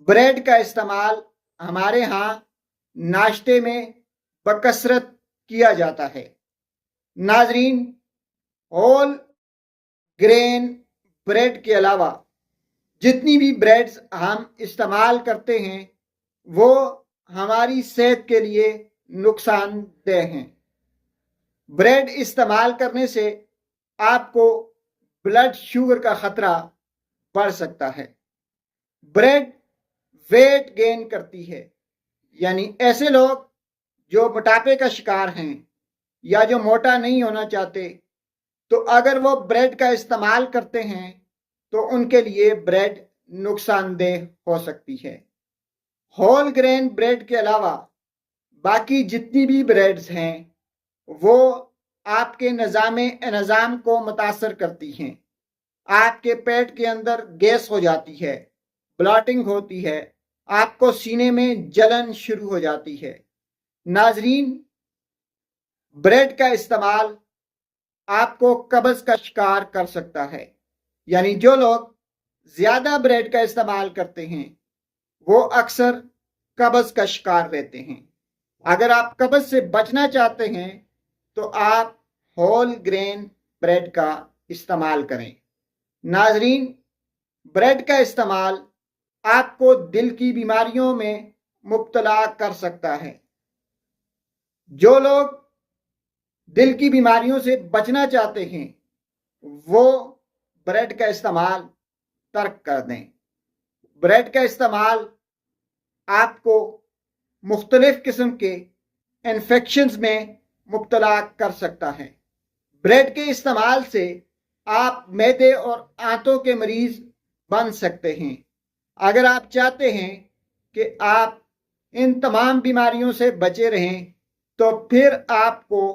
Bread का इस्तेमाल हमारे यहाँ नाश्ते में बकसरत किया जाता है। नाजरीन, होल ग्रेन ब्रेड के अलावा जितनी भी ब्रेड्स हम इस्तेमाल करते हैं वो हमारी सेहत के लिए नुकसानदेह हैं। ब्रेड इस्तेमाल करने से आपको ब्लड शुगर का खतरा बढ़ सकता है। ब्रेड वेट गेन करती है, यानी ऐसे लोग जो मोटापे का शिकार हैं या जो मोटा नहीं होना चाहते, तो अगर वो ब्रेड का इस्तेमाल करते हैं तो उनके लिए ब्रेड नुकसानदेह हो सकती है। होल ग्रेन ब्रेड के अलावा बाकी जितनी भी ब्रेड्स हैं वो आपके निज़ाम को मुतासर करती हैं। आपके पेट के अंदर गैस हो जाती है, ब्लॉटिंग होती है, आपको सीने में जलन शुरू हो जाती है। नाजरीन, ब्रेड का इस्तेमाल आपको कब्ज का शिकार कर सकता है, यानी जो लोग ज्यादा ब्रेड का इस्तेमाल करते हैं वो अक्सर कब्ज का शिकार रहते हैं। अगर आप कब्ज से बचना चाहते हैं तो आप होल ग्रेन ब्रेड का इस्तेमाल करें। नाजरीन, ब्रेड का इस्तेमाल आपको दिल की बीमारियों में मुब्तला कर सकता है। जो लोग दिल की बीमारियों से बचना चाहते हैं वो ब्रेड का इस्तेमाल तर्क कर दें। ब्रेड का इस्तेमाल आपको मुख्तलिफ किस्म के इन्फेक्शंस में मुब्तला कर सकता है। ब्रेड के इस्तेमाल से आप मैदे और आंतों के मरीज बन सकते हैं। अगर आप चाहते हैं कि आप इन तमाम बीमारियों से बचे रहें तो फिर आपको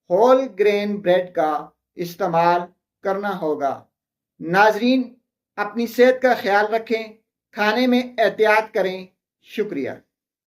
होल ग्रेन ब्रेड का इस्तेमाल करना होगा। नाजरीन, अपनी सेहत का ख्याल रखें, खाने में एहतियात करें। शुक्रिया।